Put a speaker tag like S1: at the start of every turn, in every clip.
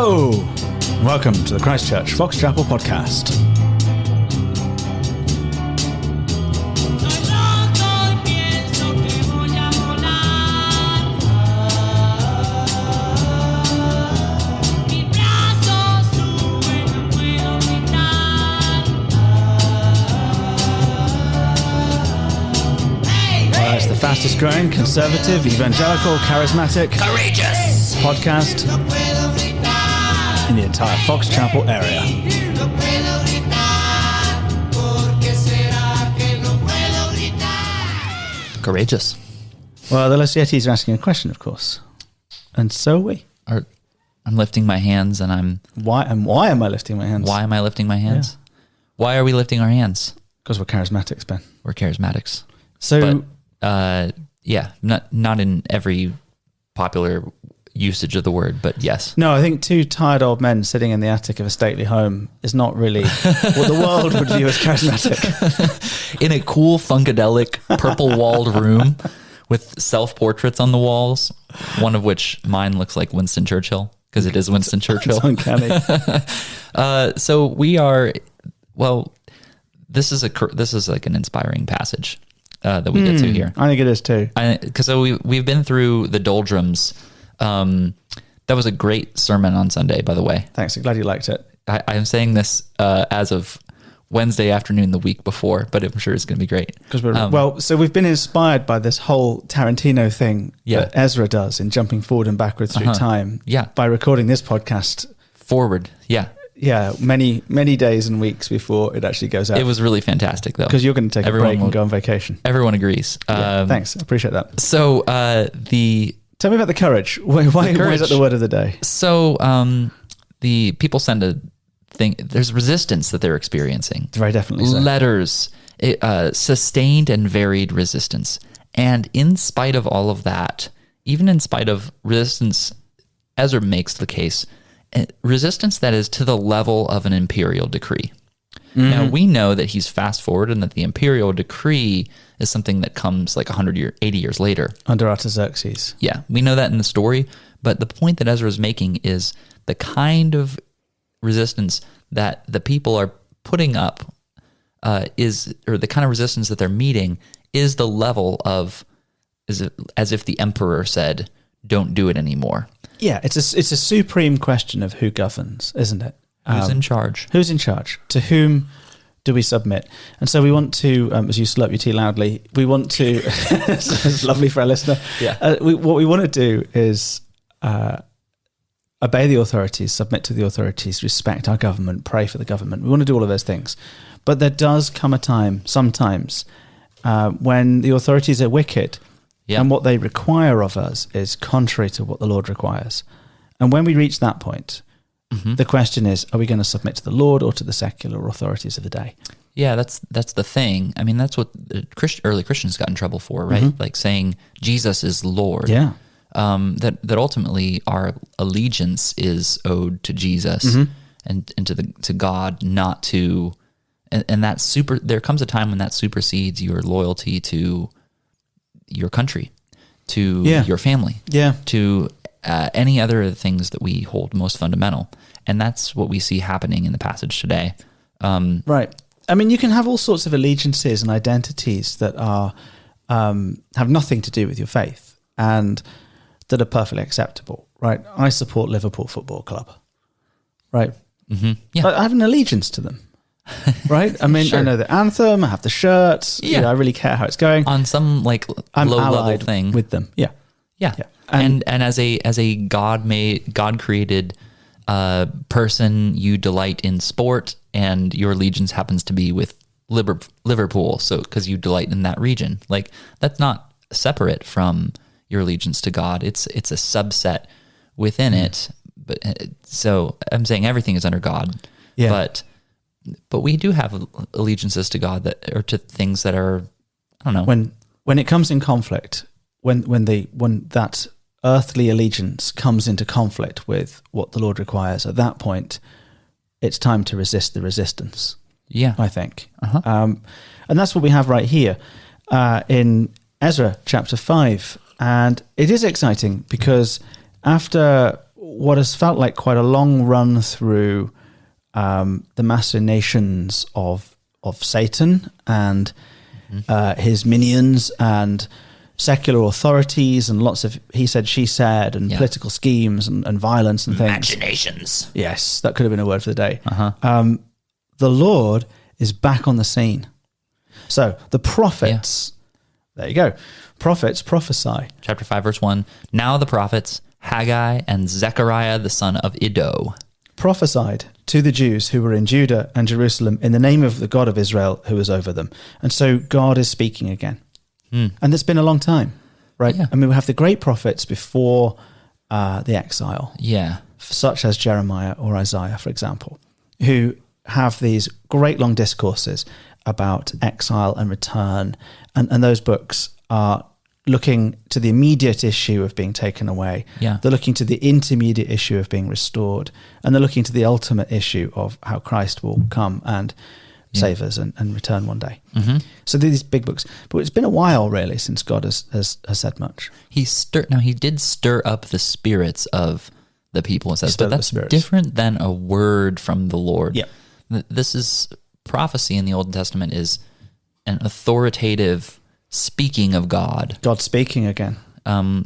S1: Hello! Welcome to the Christchurch Fox Chapel podcast. It's the fastest growing, conservative, evangelical, charismatic,
S2: courageous
S1: podcast in the entire Fox Chapel area.
S2: Courageous.
S1: Well, the Los Yetis are asking a question, of course. And so are we.
S2: I'm lifting my hands and I'm...
S1: Why am I lifting my hands?
S2: Why am I lifting my hands?
S1: Yeah.
S2: Why are we lifting our hands?
S1: Because we're charismatics, Ben.
S2: We're charismatics.
S1: So...
S2: not in every popular usage of the word, but yes.
S1: No, I think two tired old men sitting in the attic of a stately home is not really what the world would view as charismatic.
S2: In a cool, funkadelic, purple-walled room with self-portraits on the walls, one of which mine looks like Winston Churchill, because it is Winston Churchill.
S1: It's uncanny.
S2: So we are, well, this is like an inspiring passage that we get to here.
S1: I think it is too.
S2: Because we've been through the doldrums. That was a great sermon on Sunday, by the way.
S1: Thanks. I'm glad you liked it.
S2: I'm saying this as of Wednesday afternoon the week before, but I'm sure it's going to be great.
S1: Because so we've been inspired by this whole Tarantino thing that Ezra does in jumping forward and backwards through time.
S2: Yeah.
S1: By recording this podcast
S2: forward. Yeah.
S1: Yeah, many days and weeks before it actually goes out.
S2: It was really fantastic, though.
S1: Because you're going to take a break and go on vacation.
S2: Everyone agrees.
S1: Thanks, I appreciate that.
S2: So
S1: tell me about the courage. Why is that the word of the day?
S2: So the people send a thing. There's resistance that they're experiencing.
S1: Very definitely so.
S2: Letters, sustained and varied resistance. And in spite of all of that, even in spite of resistance, Ezra makes the case, resistance that is to the level of an imperial decree. Mm-hmm. Now, we know that he's fast forward and that the imperial decree is something that comes like 80 years later.
S1: Under Artaxerxes.
S2: Yeah, we know that in the story, but the point that Ezra is making is the kind of resistance that the people are putting up or the kind of resistance that they're meeting is the level of, as if the emperor said, don't do it anymore.
S1: Yeah, it's a supreme question of who governs, isn't it?
S2: Who's in charge? Who's in charge?
S1: To whom do we submit? And so we want to, as you slurp your tea loudly, we want to, it's lovely for our listener.
S2: Yeah.
S1: What we want to do is obey the authorities, submit to the authorities, respect our government, pray for the government. We want to do all of those things. But there does come a time, sometimes, when the authorities are wicked. Yeah. And what they require of us is contrary to what the Lord requires. And when we reach that point, the question is, are we going to submit to the Lord or to the secular authorities of the day?
S2: Yeah, that's the thing. I mean, that's what the early Christians got in trouble for, right? Mm-hmm. Like saying Jesus is Lord.
S1: Yeah.
S2: That ultimately our allegiance is owed to Jesus and to God, not to, and that there comes a time when that supersedes your loyalty to your country, to your family, to any other things that we hold most fundamental. And that's what we see happening in the passage today.
S1: Right. I mean, you can have all sorts of allegiances and identities that are have nothing to do with your faith and that are perfectly acceptable, right? I support Liverpool Football Club, right?
S2: Mm-hmm. Yeah.
S1: But I have an allegiance to them. Right? I mean, sure. I know the anthem, I have the shirts, I really care how it's going.
S2: On some like
S1: I'm
S2: low-level thing.
S1: With them, yeah.
S2: And as a God-created person, you delight in sport, and your allegiance happens to be with Liverpool, so because you delight in that region. Like, that's not separate from your allegiance to God. It's a subset within it. But so I'm saying everything is under God, but we do have allegiances to God or to things that are, I don't know.
S1: When it comes in conflict, when that earthly allegiance comes into conflict with what the Lord requires, at that point, it's time to resist the resistance.
S2: Yeah,
S1: I think, and that's what we have right here in Ezra chapter 5, and it is exciting because after what has felt like quite a long run through the machinations of Satan and his minions and secular authorities and lots of he said, she said, and political schemes and violence and things.
S2: Machinations.
S1: Yes, that could have been a word for the day. The Lord is back on the scene. So the prophets, there you go. Prophets prophesy.
S2: Chapter 5, verse 1. Now the prophets, Haggai and Zechariah, the son of Iddo,
S1: prophesied to the Jews who were in Judah and Jerusalem in the name of the God of Israel who was over them. And so God is speaking again. And it's been a long time, right?
S2: Yeah.
S1: I mean, we have the great prophets before the exile, such as Jeremiah or Isaiah, for example, who have these great long discourses about exile and return. And those books are looking to the immediate issue of being taken away.
S2: Yeah.
S1: They're looking to the intermediate issue of being restored. And they're looking to the ultimate issue of how Christ will come and save us and return one day. So these big books. But it's been a while, really, since God has said much.
S2: He did stir up the spirits of the people, it says, but that's different than a word from the Lord.
S1: Yeah.
S2: This is prophecy in the Old Testament is an authoritative speaking of God.
S1: God speaking again.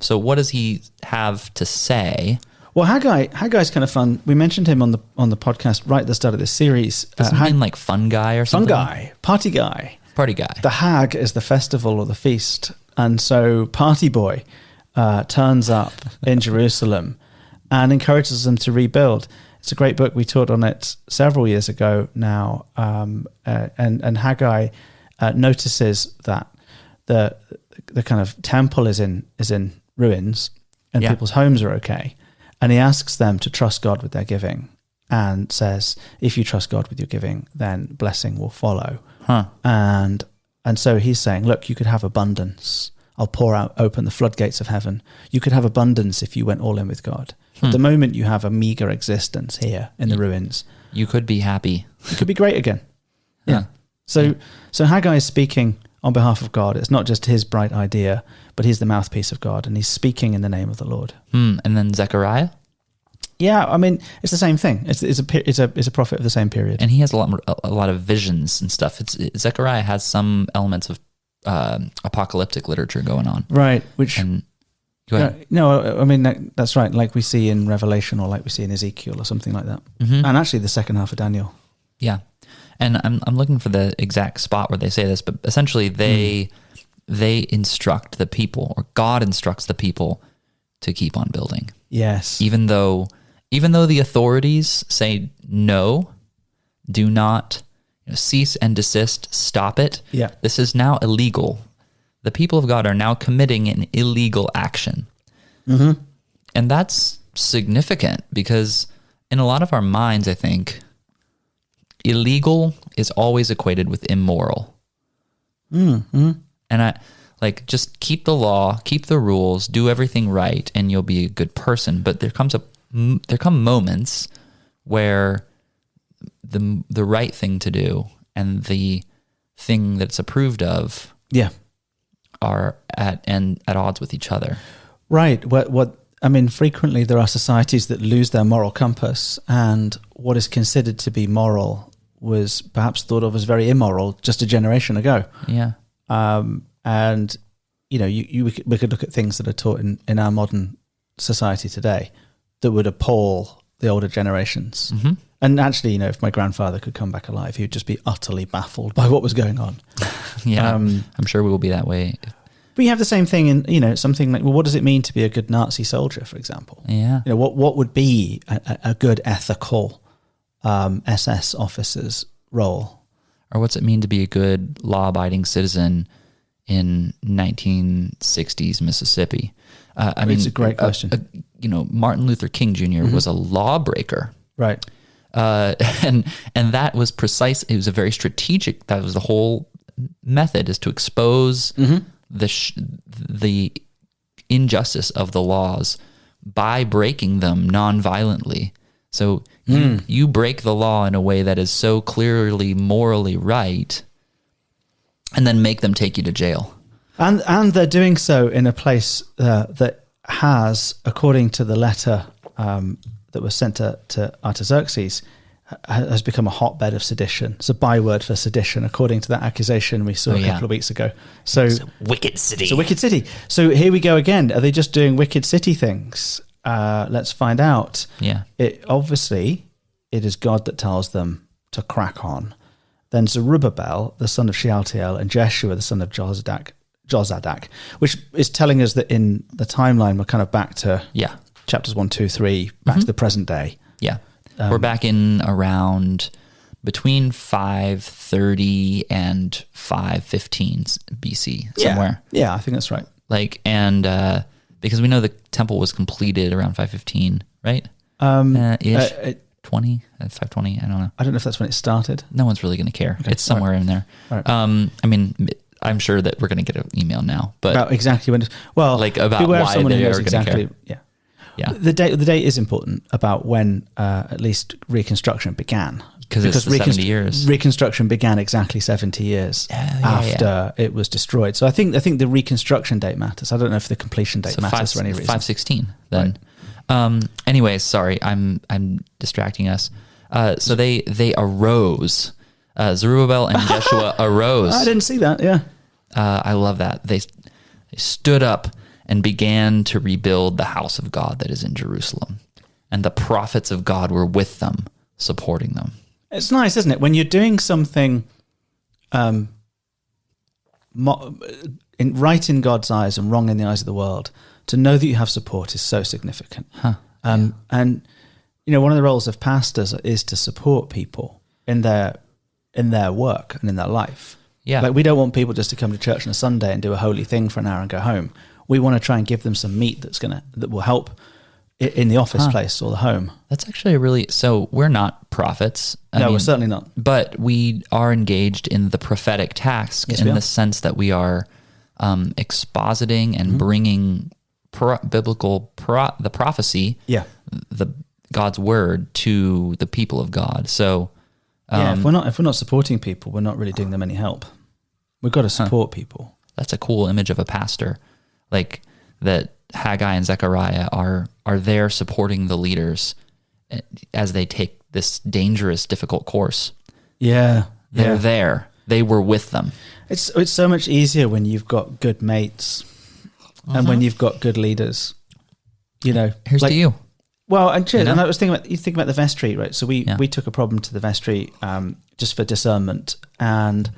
S2: So what does he have to say?
S1: Well, Haggai's kind of fun. We mentioned him on the podcast right at the start of this series.
S2: Does he mean like fun guy or something?
S1: Fun guy, party guy.
S2: Party guy.
S1: The Hag is the festival or the feast. And so Party Boy turns up in Jerusalem and encourages them to rebuild. It's a great book. We taught on it several years ago now. And Haggai notices that the kind of temple is in ruins and people's homes are okay. And he asks them to trust God with their giving and says, if you trust God with your giving, then blessing will follow. And so he's saying, look, you could have abundance. I'll open the floodgates of heaven. You could have abundance if you went all in with God. At the moment, you have a meager existence here in the ruins.
S2: You could be happy.
S1: You could be great again. Yeah. So Haggai is speaking on behalf of God. It's not just his bright idea, but he's the mouthpiece of God, and he's speaking in the name of the Lord.
S2: And then Zechariah?
S1: Yeah, I mean, it's the same thing. It's a prophet of the same period,
S2: and he has a lot of visions and stuff. Zechariah has some elements of apocalyptic literature going on,
S1: right? Which
S2: go ahead.
S1: No, I mean that's right. Like we see in Revelation, or like we see in Ezekiel, or something like that. And actually, the second half of Daniel.
S2: Yeah, and I'm looking for the exact spot where they say this, but essentially they instruct the people, or God instructs the people to keep on building.
S1: Yes,
S2: even though the authorities say no, do not, cease and desist, stop it.
S1: Yeah,
S2: this is now illegal. The people of God are now committing an illegal action, and that's significant because in a lot of our minds, I think illegal is always equated with immoral. And I just keep the law, keep the rules, do everything right, and you'll be a good person. But there come moments where the right thing to do and the thing that's approved of, are at odds with each other.
S1: Right. What I mean, frequently there are societies that lose their moral compass, and what is considered to be moral was perhaps thought of as very immoral just a generation ago.
S2: Yeah.
S1: And we could look at things that are taught in our modern society today that would appall the older generations. And actually, if my grandfather could come back alive, he would just be utterly baffled by what was going on.
S2: Yeah, I'm sure we will be that way.
S1: But you have the same thing in, something like, well, what does it mean to be a good Nazi soldier, for example?
S2: Yeah.
S1: What would be a good ethical SS officer's role?
S2: Or what's it mean to be a good law-abiding citizen in 1960s Mississippi?
S1: It's a great question.
S2: Martin Luther King Jr. was a lawbreaker.
S1: Right.
S2: And that was precise. It was a very strategic. That was the whole method, is to expose the injustice of the laws by breaking them non-violently. So you break the law in a way that is so clearly morally right, and then make them take you to jail.
S1: And they're doing so in a place that has, according to the letter that was sent to Artaxerxes has become a hotbed of sedition. It's a byword for sedition, according to that accusation we saw a couple of weeks ago. So
S2: it's a wicked city.
S1: It's a wicked city. So here we go again. Are they just doing wicked city things? Let's find out.
S2: Yeah.
S1: It is God that tells them to crack on. Then Zerubbabel, the son of Shealtiel, and Jeshua, the son of Jozadak, which is telling us that in the timeline we're kind of back to chapters 1, 2, 3, back to the present day.
S2: Yeah. We're back in around between 530 and 515 BC, somewhere.
S1: Yeah, I think that's right.
S2: Because we know the temple was completed around 515, right? Ish. 520, I don't know.
S1: I don't know if that's when it started.
S2: No one's really going to care. Okay, it's somewhere in there. Right. I'm sure that we're going to get an email now, but
S1: about exactly when.
S2: About why they are going to care.
S1: Yeah. The date is important about when at least Reconstruction began.
S2: Because it's 70 years.
S1: Reconstruction began exactly 70 years after it was destroyed. So I think the Reconstruction date matters. I don't know if the completion date matters for any reason.
S2: 516 then. Right. Anyways, sorry, I'm distracting us. So they arose. Zerubbabel and Jeshua arose.
S1: I didn't see that. Yeah.
S2: I love that. They stood up and began to rebuild the house of God that is in Jerusalem. And the prophets of God were with them, supporting them.
S1: It's nice, isn't it? When you're doing something right in God's eyes and wrong in the eyes of the world, to know that you have support is so significant. And, one of the roles of pastors is to support people in their work and in their life.
S2: Yeah.
S1: Like, we don't want people just to come to church on a Sunday and do a holy thing for an hour and go home. We want to try and give them some meat that will help in the office place or the home.
S2: That's actually so we're not prophets.
S1: We're certainly not.
S2: But we are engaged in the prophetic task in the sense that we are expositing and bringing the prophecy, the God's word to the people of God. So
S1: if we're not supporting people, we're not really doing them any help. We've got to support people.
S2: That's a cool image of a pastor. Like that Haggai and Zechariah are there supporting the leaders as they take this dangerous, difficult course.
S1: Yeah.
S2: They're there. They were with them.
S1: It's so much easier when you've got good mates and when you've got good leaders.
S2: Here's to you.
S1: Well, and cheers. And I was thinking about the vestry, right? So we took a problem to the vestry just for discernment, and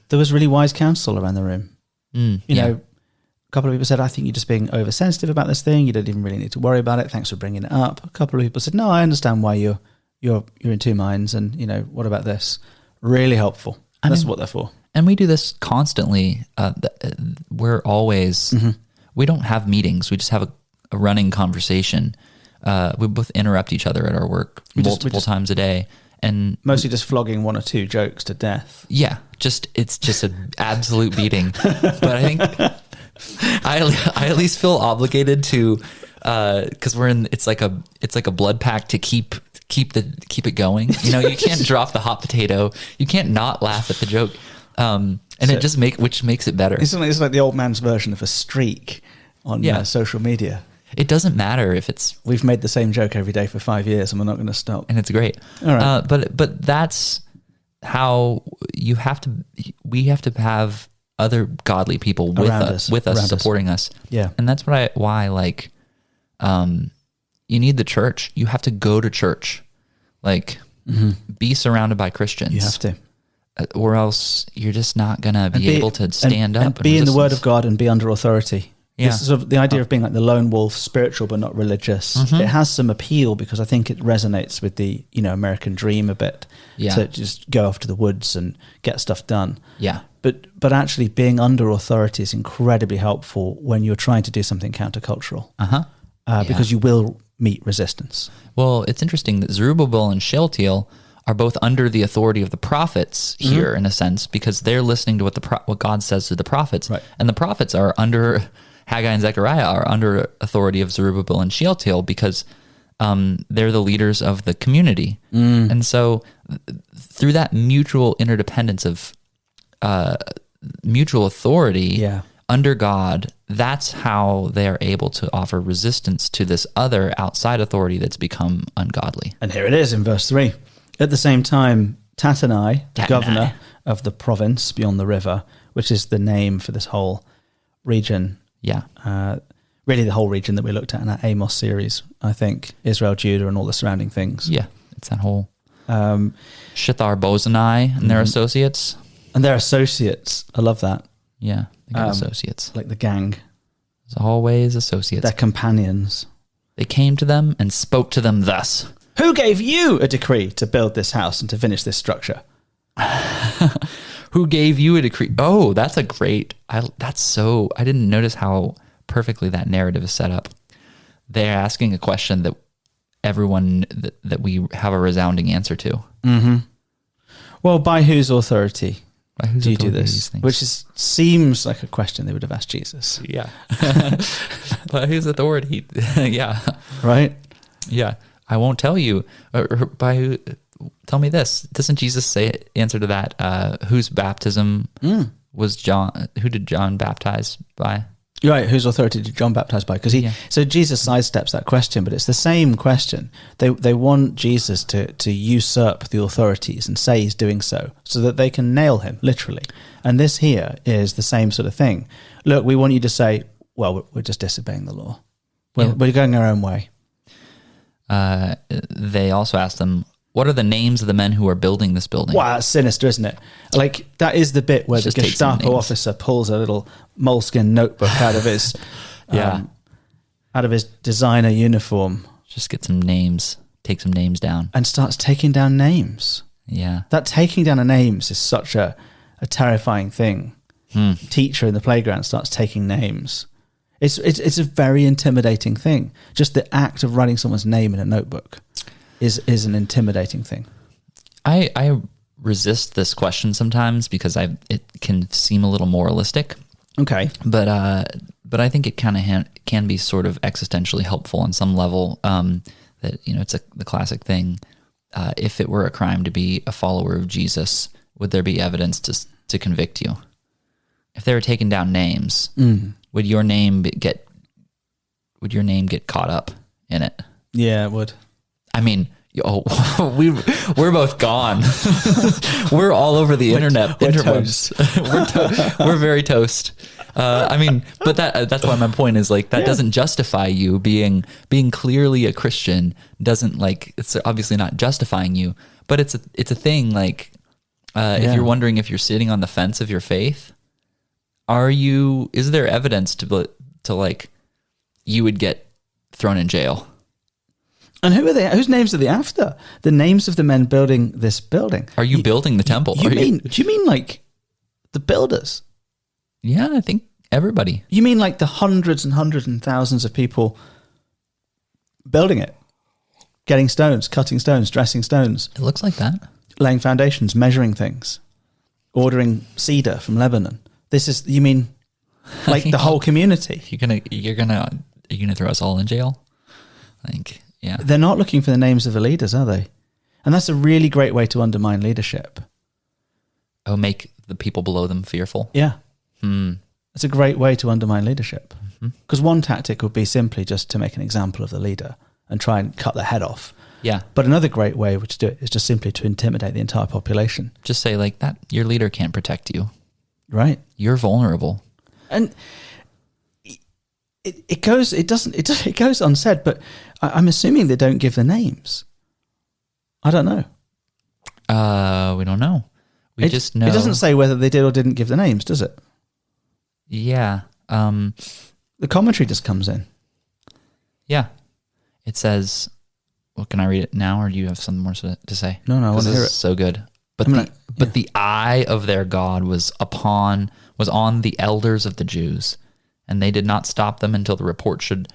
S1: there was really wise counsel around the room. A couple of people said, I think you're just being oversensitive about this thing. You don't even really need to worry about it. Thanks for bringing it up. A couple of people said, no, I understand why you're in two minds. And, what about this? Really helpful. And that's what they're for.
S2: And we do this constantly. We're always, we don't have meetings. We just have a running conversation. We both interrupt each other at our work multiple times a day. And
S1: mostly just flogging one or two jokes to death.
S2: Yeah. It's just an absolute beating. But I think I at least feel obligated to, because it's like a blood pact to keep it going. You can't drop the hot potato. You can't not laugh at the joke. Which makes it better.
S1: It's like the old man's version of a streak on social media.
S2: It doesn't matter if
S1: we've made the same joke every day for 5 years and we're not going to stop.
S2: And it's great.
S1: All right.
S2: But that's how we have to have other godly people with us supporting us.
S1: Yeah.
S2: And that's why you need the church. You have to go to church. Be surrounded by Christians.
S1: You have to.
S2: Or else you're just not going to be able to stand up.
S1: And be in the word of God and be under authority. Yeah. This is sort of the idea of being like the lone wolf, spiritual but not religious. It has some appeal because I think it resonates with the American dream a bit.
S2: Yeah.
S1: To just go off to the woods and get stuff done.
S2: Yeah.
S1: But actually being under authority is incredibly helpful when you're trying to do something countercultural. Because you will meet resistance.
S2: Well, it's interesting that Zerubbabel and Shealtiel are both under the authority of the prophets here in a sense, because they're listening to what God says to the prophets.
S1: Right.
S2: And the prophets are under, Haggai and Zechariah are under authority of Zerubbabel and Shealtiel because they're the leaders of the community. And so through that mutual interdependence of mutual authority under God, that's how they're able to offer resistance to this other outside authority that's become ungodly.
S1: And here it is in verse 3. At the same time, Tatanai, the governor of the province beyond the river, which is the name for this whole region.
S2: Yeah.
S1: Really the whole region that we looked at in our Amos series, I think. Israel, Judah, and all the surrounding things.
S2: Yeah, it's that whole Shethar Bozani and their associates.
S1: And their associates. I love that.
S2: Yeah, they got associates.
S1: Like the gang.
S2: It's always associates.
S1: Their companions.
S2: They came to them and spoke to them thus.
S1: Who gave you a decree to build this house and to finish this structure?
S2: Who gave you a decree? Oh, that's a great... I didn't notice how perfectly that narrative is set up. They're asking a question that everyone... that we have a resounding answer to.
S1: Mm-hmm. Well, by whose authority do you do this? Which seems like a question they would have asked Jesus.
S2: Yeah. By whose authority? Yeah.
S1: Right?
S2: Yeah. I won't tell you. By who? Tell me this. Doesn't Jesus say answer to that? Whose baptism was John? Who did John baptize by?
S1: You're right. Whose authority did John baptize by? Because so Jesus sidesteps that question, but it's the same question. They want Jesus to usurp the authorities and say he's doing so that they can nail him, literally. And this here is the same sort of thing. Look, we want you to say, well, we're just disobeying the law. We're going our own way.
S2: They also asked them, what are the names of the men who are building this building?
S1: Wow, that's sinister, isn't it? Like, that is the bit where the Gestapo officer pulls a little moleskin notebook out of his out of his designer uniform.
S2: Just get some names, take some names down.
S1: And starts taking down names.
S2: Yeah.
S1: That taking down of names is such a terrifying thing. Teacher in the playground starts taking names. It's a very intimidating thing. Just the act of writing someone's name in a notebook is an intimidating thing.
S2: I resist this question sometimes because it can seem a little moralistic.
S1: Okay,
S2: but I think it kind of can be sort of existentially helpful on some level. That it's the classic thing. If it were a crime to be a follower of Jesus, would there be evidence to convict you? If they were taking down names, would your name get caught up in it?
S1: Yeah, it would.
S2: I mean, we're both gone. We're all over the internet. We're very toast. I mean, but that's why my point is like that doesn't justify you being clearly a Christian. Doesn't it's obviously not justifying you, but it's a thing. Like if you're wondering if you're sitting on the fence of your faith, is there evidence to you would get thrown in jail?
S1: And who are they? Whose names are they after? The names of the men building this building.
S2: Are you building the temple?
S1: Do you mean like the builders?
S2: Yeah, I think everybody.
S1: You mean like the hundreds and hundreds and thousands of people building it? Getting stones, cutting stones, dressing stones.
S2: It looks like that.
S1: Laying foundations, measuring things, ordering cedar from Lebanon. You mean like the whole community?
S2: You're gonna throw us all in jail? Yeah.
S1: They're not looking for the names of the leaders, are they? And that's a really great way to undermine leadership.
S2: Oh, make the people below them fearful?
S1: Yeah. It's a great way to undermine leadership. Because one tactic would be simply just to make an example of the leader and try and cut their head off.
S2: Yeah.
S1: But another great way to do it is just simply to intimidate the entire population.
S2: Just say like that, your leader can't protect you.
S1: Right.
S2: You're vulnerable.
S1: And it goes unsaid, but I'm assuming they don't give the names. I don't know.
S2: We don't know. We just know.
S1: It doesn't say whether they did or didn't give the names, does it?
S2: Yeah.
S1: The commentary just comes in.
S2: Yeah. It says, well, can I read it now or do you have something more to say?
S1: No, I want to hear it.
S2: So good. But the eye of their God was on the elders of the Jews, and they did not stop them until the report should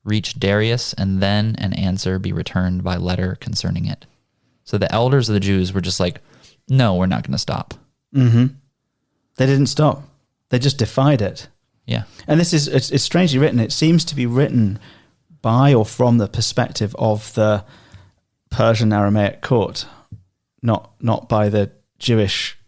S2: reach Darius, and then an answer be returned by letter concerning it. So the elders of the Jews were just like, no, we're not going to stop.
S1: Mm-hmm. They didn't stop. They just defied it.
S2: Yeah.
S1: And it's strangely written. It seems to be written by or from the perspective of the Persian Aramaic court, not by the Jewish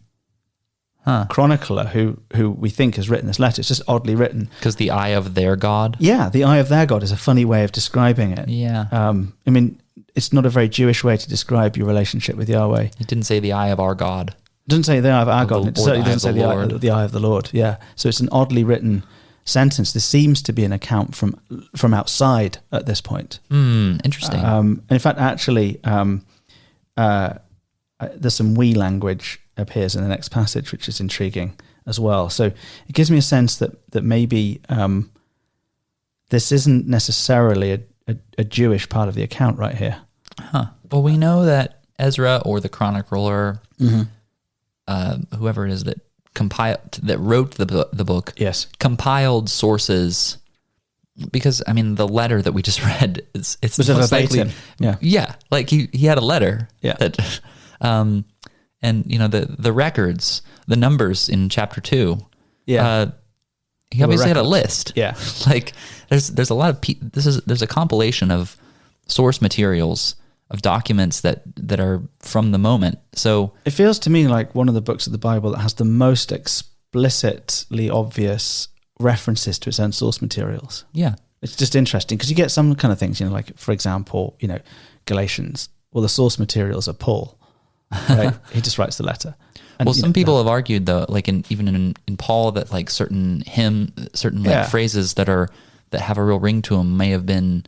S1: chronicler who we think has written this letter. It's just oddly written.
S2: Because the eye of their God?
S1: Yeah, the eye of their God is a funny way of describing it.
S2: Yeah.
S1: I mean, it's not a very Jewish way to describe your relationship with Yahweh.
S2: It didn't say the eye of our God.
S1: It doesn't say the eye of our God. It certainly doesn't say the eye of the Lord. Yeah. So it's an oddly written sentence. This seems to be an account from outside at this point.
S2: Interesting.
S1: And in fact, actually, there's some we language appears in the next passage, which is intriguing as well. So it gives me a sense that maybe this isn't necessarily a Jewish part of the account right here.
S2: Well, we know that Ezra or the chronicler, whoever it is that wrote the book,
S1: yes,
S2: compiled sources. Because I mean, the letter that we just read it's
S1: was
S2: most
S1: verbatim.
S2: Likely, yeah, like he had a letter.
S1: Yeah.
S2: That, and you know the records, the numbers in chapter 2.
S1: Yeah.
S2: He obviously had a list.
S1: Yeah.
S2: Like there's a lot of there's a compilation of source materials of documents that are from the moment. So
S1: it feels to me like one of the books of the Bible that has the most explicitly obvious references to its own source materials.
S2: Yeah.
S1: It's just interesting because you get some kind of things, you know, like for example, you know, Galatians. Well, the source materials are Paul, right? He just writes the letter. And,
S2: well, some people have argued though, like even in Paul, that like certain phrases that have a real ring to them may have been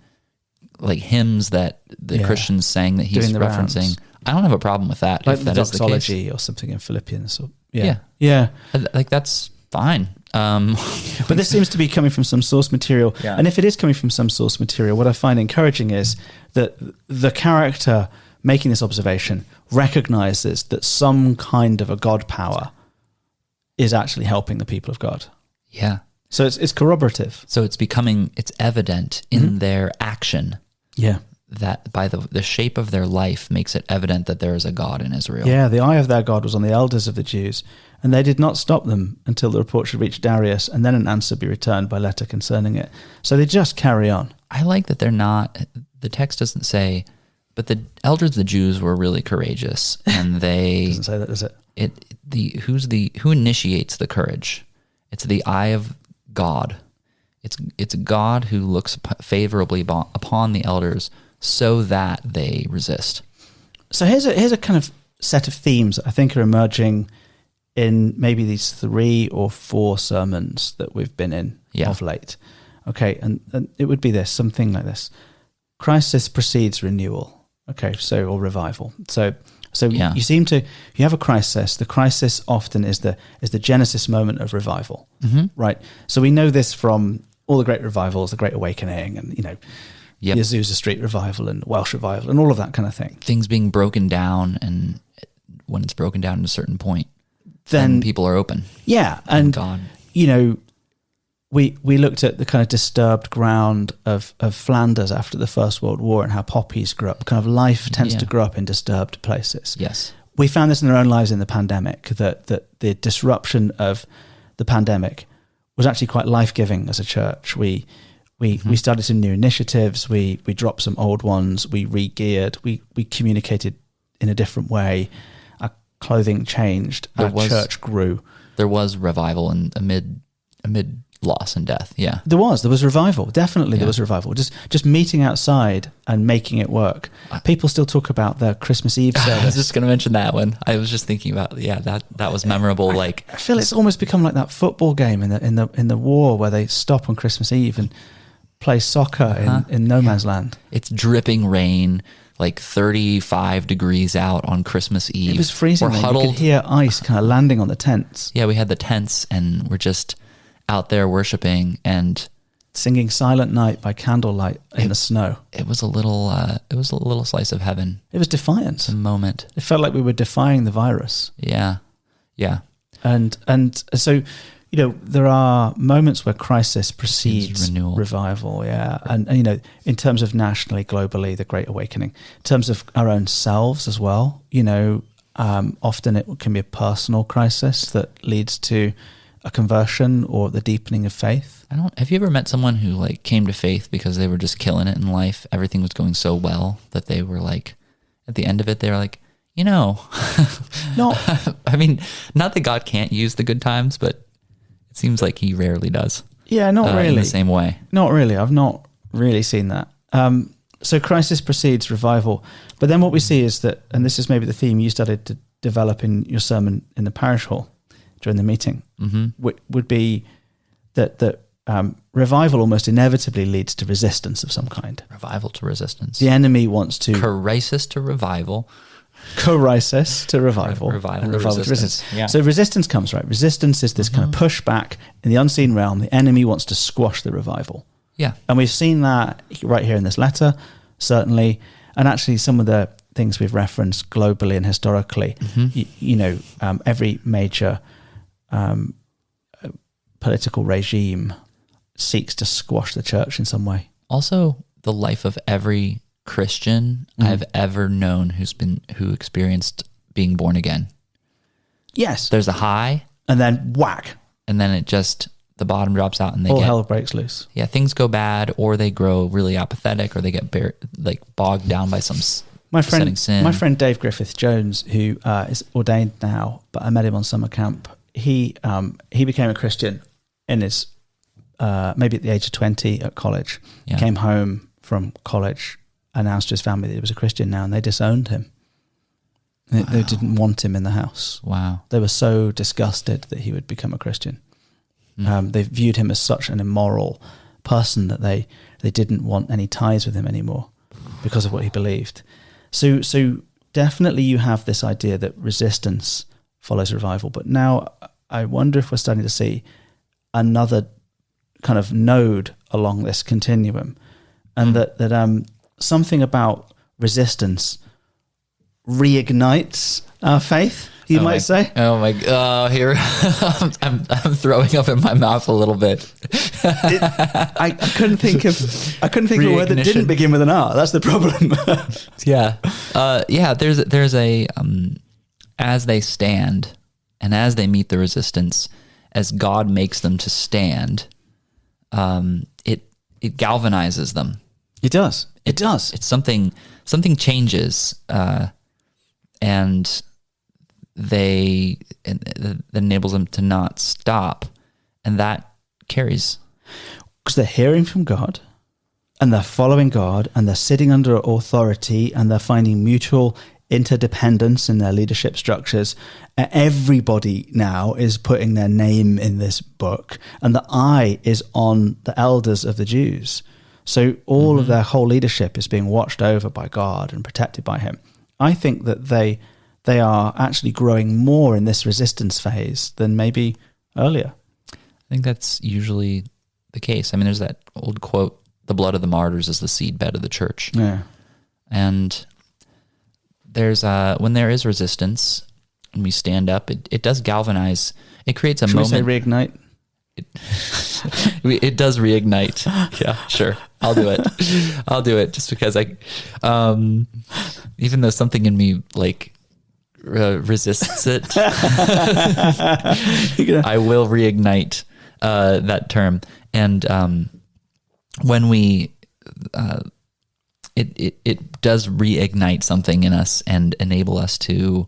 S2: like hymns that the Christians sang that he's referencing. Rounds. I don't have a problem with that.
S1: Like
S2: if
S1: the
S2: that
S1: doxology
S2: is the case.
S1: Or something in Philippians. Or,
S2: Yeah. Like that's fine.
S1: But this seems to be coming from some source material. Yeah. And if it is coming from some source material, what I find encouraging is that the character making this observation recognizes that some kind of a God power is actually helping the people of God.
S2: Yeah.
S1: So it's corroborative.
S2: So it's evident in their action.
S1: Yeah.
S2: That by the shape of their life makes it evident that there is a God in Israel.
S1: Yeah, the eye of their God was on the elders of the Jews, and they did not stop them until the report should reach Darius, and then an answer be returned by letter concerning it. So they just carry on.
S2: I like that they're not, the text doesn't say, but the elders of the Jews were really courageous, and they...
S1: Doesn't say that, does it?
S2: Who initiates the courage? It's the eye of God. It's God who looks favorably upon the elders so that they resist.
S1: So here's a kind of set of themes that I think are emerging in maybe these 3 or 4 sermons that we've been in of late. Okay, and it would be something like this. Crisis precedes renewal. Okay, or revival. So you seem to, you have a crisis. The crisis often is the genesis moment of revival, right? So we know this from all the great revivals, the Great Awakening, and the Azusa Street revival and Welsh revival and all of that kind of thing.
S2: Things being broken down, and when it's broken down to a certain point, then people are open.
S1: Yeah, and God. We looked at the kind of disturbed ground of Flanders after the First World War and how poppies grew up. Kind of life tends to grow up in disturbed places.
S2: Yes.
S1: We found this in our own lives in the pandemic, that the disruption of the pandemic was actually quite life-giving as a church. We started some new initiatives, we dropped some old ones, we re-geared, we communicated in a different way, our clothing changed, our church grew.
S2: There was revival amid loss and death, yeah.
S1: There was revival, definitely there was revival. Just meeting outside and making it work. People still talk about the Christmas Eve service.
S2: I was just going to mention that one. I was just thinking about, that was memorable.
S1: I feel it's almost become like that football game in the war where they stop on Christmas Eve and play soccer in no man's land.
S2: It's dripping rain, like 35 degrees out on Christmas Eve.
S1: It was freezing. You could hear ice kind of landing on the tents.
S2: Yeah, we had the tents and we're just out there worshiping and
S1: singing Silent Night by candlelight in the snow. It was a
S2: little slice of heaven.
S1: It was defiance.
S2: A moment.
S1: It felt like we were defying the virus.
S2: Yeah.
S1: And so, there are moments where crisis precedes revival, and in terms of nationally, globally, the Great Awakening. In terms of our own selves as well, often it can be a personal crisis that leads to a conversion or the deepening of faith.
S2: Have you ever met someone who came to faith because they were just killing it in life? Everything was going so well that they were at the end of it, they were like,
S1: Not,
S2: I mean, not that God can't use the good times, but it seems like he rarely does.
S1: yeah, not really.
S2: In the same way.
S1: Not really. I've not really seen that. So crisis precedes revival. But then what we see is that, and this is maybe the theme you started to develop in your sermon in the parish hall during the meeting, would be that revival almost inevitably leads to resistance of some kind.
S2: Revival to resistance.
S1: The enemy wants to...
S2: Crisis to revival.
S1: Crisis to revival.
S2: Revival
S1: and
S2: to
S1: revival
S2: resistance.
S1: to resistance.
S2: Yeah.
S1: So resistance comes, right? Resistance is this kind of pushback in the unseen realm. The enemy wants to squash the revival.
S2: Yeah.
S1: And we've seen that right here in this letter, certainly. And actually some of the things we've referenced globally and historically, every major political regime seeks to squash the church in some way.
S2: Also, the life of every Christian I've ever known who experienced being born again.
S1: Yes.
S2: There's a high.
S1: And then whack.
S2: And then the bottom drops out and
S1: all hell breaks loose.
S2: Yeah, things go bad, or they grow really apathetic, or they get bogged down by some besetting sin.
S1: My friend Dave Griffith-Jones, who is ordained now, but I met him on summer camp. He became a Christian in his maybe at the age of 20 at college.
S2: Yeah.
S1: Came home from college, announced to his family that he was a Christian now, and they disowned him. They didn't want him in the house.
S2: Wow.
S1: They were so disgusted that he would become a Christian. They viewed him as such an immoral person that they didn't want any ties with him anymore because of what he believed. So definitely you have this idea that resistance follows revival. But now I wonder if we're starting to see another kind of node along this continuum, and that something about resistance reignites our faith. You might say.
S2: Oh my! Here I'm throwing up in my mouth a little bit.
S1: I couldn't think of a word that didn't begin with an R. That's the problem.
S2: Yeah. There's a as they stand and as they meet the resistance, as God makes them to stand, it galvanizes them.
S1: It does. It does.
S2: It's something changes, and that enables them to not stop, and that carries.
S1: Because they're hearing from God, and they're following God, and they're sitting under authority, and they're finding mutual interdependence in their leadership structures. Everybody now is putting their name in this book, and the eye is on the elders of the Jews. So all of their whole leadership is being watched over by God and protected by him. I think that they are actually growing more in this resistance phase than maybe earlier.
S2: I think that's usually the case. I mean, there's that old quote, the blood of the martyrs is the seedbed of the church.
S1: Yeah. And
S2: there's when there is resistance and we stand up, it does galvanize. It creates a moment.
S1: Should we say reignite?
S2: It does reignite. Yeah, sure. I'll do it just because even though something in me resists it, I will reignite that term. And when we, it does reignite something in us and enable us to,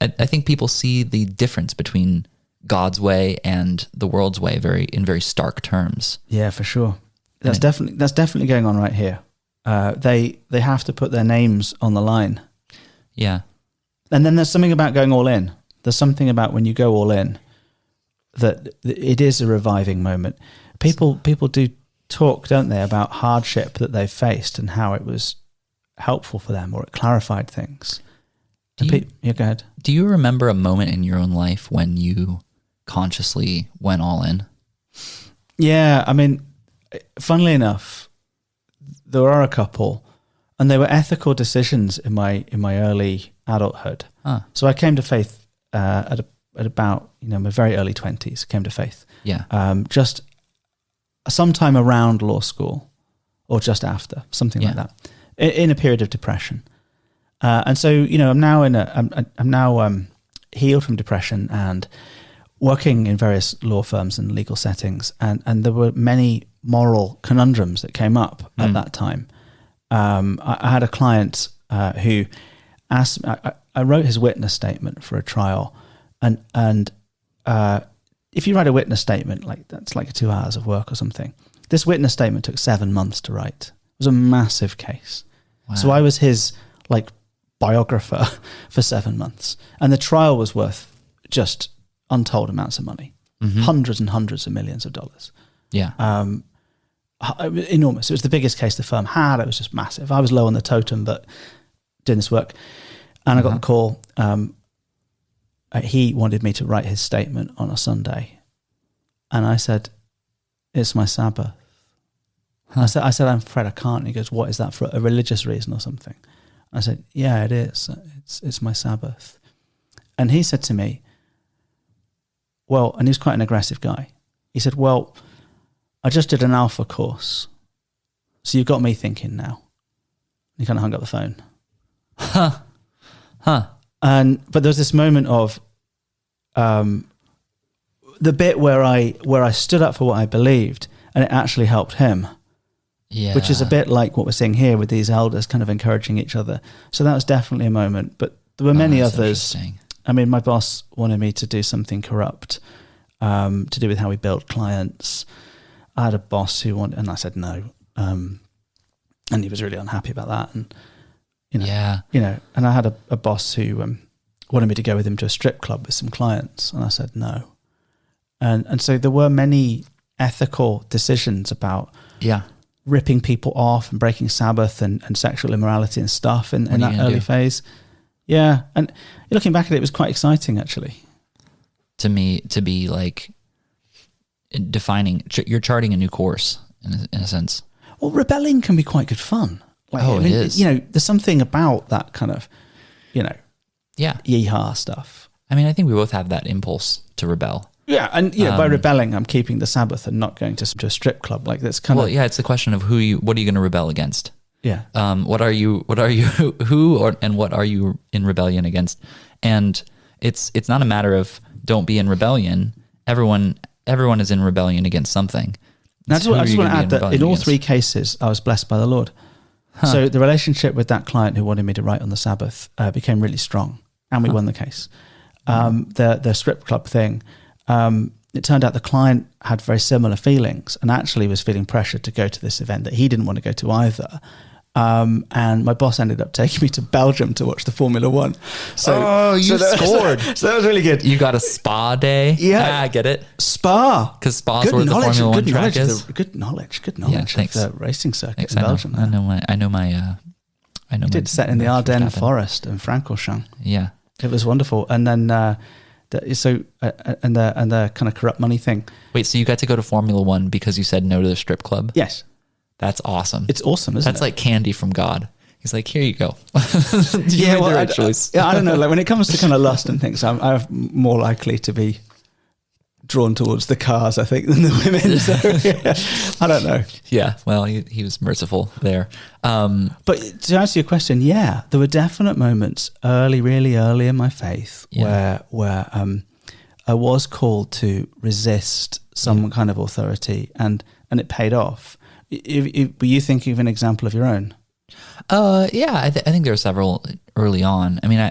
S2: I think people see the difference between God's way and the world's way in very stark terms.
S1: Yeah, for sure. That's definitely going on right here. They have to put their names on the line.
S2: Yeah.
S1: And then there's something about going all in. There's something about when you go all in that it is a reviving moment. People do talk, don't they, about hardship that they've faced and how it was helpful for them or it clarified things. Go ahead.
S2: Do you remember a moment in your own life when you consciously went all in?
S1: Yeah, I mean, funnily enough, there are a couple, and they were ethical decisions in my early adulthood.
S2: Huh.
S1: So I came to faith at about my very early 20s. Came to faith.
S2: Yeah.
S1: Just sometime around law school, or just after, something like that, in a period of depression. And so I'm now healed from depression and working in various law firms and legal settings, and there were many moral conundrums that came up at that time. I had a client who asked. I I wrote his witness statement for a trial, and if you write a witness statement, like that's like 2 hours of work or something. This witness statement took 7 months to write. It was a massive case. Wow. So I was his like biographer for 7 months, and the trial was worth just untold amounts of money, hundreds and hundreds of millions of dollars.
S2: Yeah.
S1: Enormous. It was the biggest case the firm had. It was just massive. I was low on the totem, but doing this work, and I got the call. He wanted me to write his statement on a Sunday, and I said, "It's my Sabbath." I said, "I'm Fred, I can't." And he goes, "What is that, for a religious reason or something?" I said, "Yeah, it is. It's my Sabbath." And he said to me, "Well," and he was quite an aggressive guy. He said, "Well, I just did an alpha course, so you've got me thinking now." He kind of hung up the phone. But there was this moment of the bit where I stood up for what I believed, and it actually helped him.
S2: Yeah.
S1: Which is a bit like what we're seeing here with these elders kind of encouraging each other. So that was definitely a moment. But there were many others. I mean, my boss wanted me to do something corrupt to do with how we build clients. I had a boss who wanted, and I said no. And he was really unhappy about that. And, and I had a boss who wanted me to go with him to a strip club with some clients. And I said no. And so there were many ethical decisions about ripping people off and breaking Sabbath and sexual immorality and stuff in that early phase. Yeah. And looking back at it, it was quite exciting, actually.
S2: To me, to be like defining, you're charting a new course in a sense.
S1: Well, rebelling can be quite good fun.
S2: It is.
S1: There's something about that kind of, yeehaw stuff.
S2: I mean, I think we both have that impulse to rebel.
S1: Yeah, and by rebelling, I'm keeping the Sabbath and not going to a strip club. Like that's kind of.
S2: Well, yeah, it's the question of what are you going to rebel against?
S1: Yeah.
S2: What are you? And what are you in rebellion against? And it's not a matter of don't be in rebellion. Everyone is in rebellion against something.
S1: Now, I just want to add that in all 3 cases, I was blessed by the Lord. So the relationship with that client who wanted me to write on the Sabbath became really strong, and we won the case. The strip club thing. It turned out the client had very similar feelings and actually was feeling pressure to go to this event that he didn't want to go to either. And my boss ended up taking me to Belgium to watch the Formula One.
S2: So scored.
S1: So that was really good.
S2: You got a spa day?
S1: Yeah.
S2: I get it.
S1: Spa.
S2: Because spa's where the Formula One track is.
S1: Good knowledge of the racing circuit in Belgium.
S2: I know my
S1: You did set in the Ardennes forest in Francorchamps.
S2: Yeah.
S1: It was wonderful. And then... the kind of corrupt money thing.
S2: Wait, so you got to go to Formula One because you said no to the strip club?
S1: Yes.
S2: That's awesome.
S1: It's awesome, isn't it?
S2: That's like candy from God. He's like, here you go.
S1: Choice. I don't know. Like when it comes to kind of lust and things, I'm more likely to be drawn towards the cars, I think, than the women. So I don't know.
S2: Yeah, well, he was merciful there.
S1: But to answer your question, there were definite moments really early in my faith where I was called to resist some kind of authority, and it paid off. Were you thinking of an example of your own?
S2: I think there were several early on. I mean,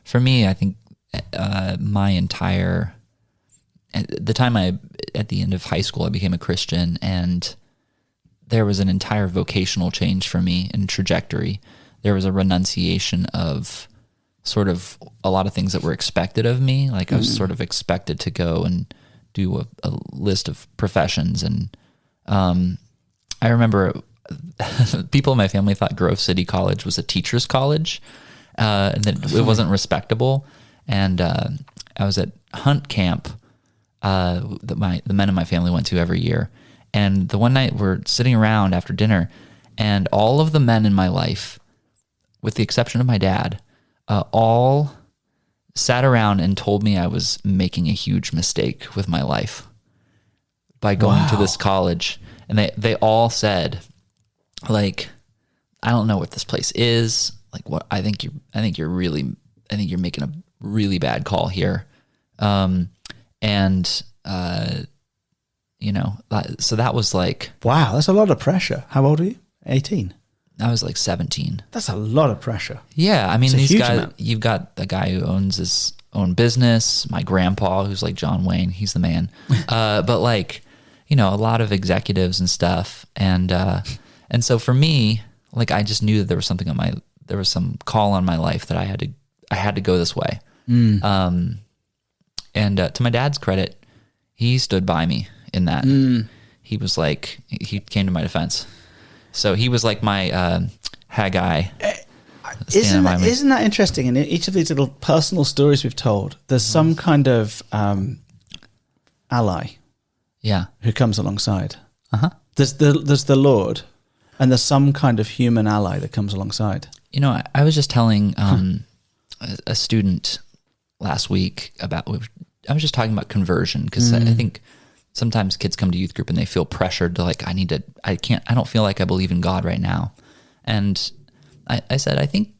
S2: for me, I think my entire... At the end of high school, I became a Christian, and there was an entire vocational change for me in trajectory. There was a renunciation of sort of a lot of things that were expected of me. Like I was sort of expected to go and do a list of professions. And I remember people in my family thought Grove City College was a teacher's college, and that it wasn't respectable. And I was at Hunt Camp, that the men in my family went to every year. And the one night we're sitting around after dinner, and all of the men in my life, with the exception of my dad, all sat around and told me I was making a huge mistake with my life by going to this college. And they all said, like, I don't know what this place is. Like, what I think you're making a really bad call here. So that was like...
S1: Wow, that's a lot of pressure. How old are you? 18?
S2: I was like 17.
S1: That's a lot of pressure.
S2: Yeah, I mean,
S1: It's a
S2: these
S1: huge
S2: guys.
S1: amount.
S2: You've got the guy who owns his own business. My grandpa, who's like John Wayne, he's the man. But like, a lot of executives and stuff, and so for me, like, I just knew that there was something there was some call on my life that I had to go this way. And to my dad's credit, he stood by me in that. He was like, he came to my defense. So he was like my Haggai.
S1: Isn't that interesting? In each of these little personal stories we've told, there's some kind of ally, who comes alongside. There's the Lord, and there's some kind of human ally that comes alongside.
S2: I was just telling a student last week I was just talking about conversion, because I think sometimes kids come to youth group and they feel pressured to like, I don't feel like I believe in God right now. And I said, I think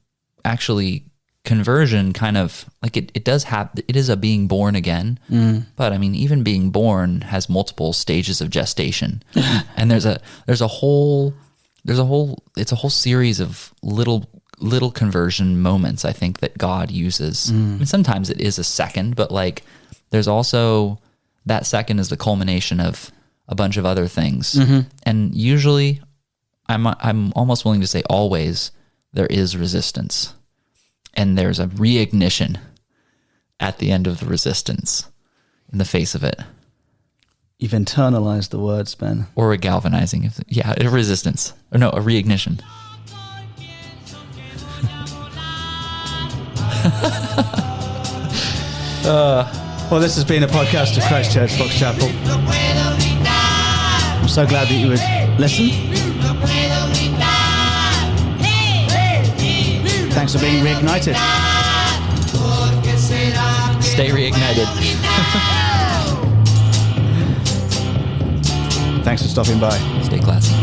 S2: actually conversion kind of like it is a being born again. But I mean, even being born has multiple stages of gestation. And it's a whole series of little conversion moments, I think, that God uses. I mean, sometimes it is a second, but like there's also that second is the culmination of a bunch of other things. And usually I'm almost willing to say always there is resistance, and there's a reignition at the end of the resistance in the face of it.
S1: You've internalized the words, Ben.
S2: Or a galvanizing, a resistance. Or no, a reignition.
S1: Well, this has been a podcast of Christ Church, Fox Chapel. I'm so glad that you would listen. Thanks for being reignited.
S2: Stay reignited.
S1: Thanks for stopping by.
S2: Stay classy.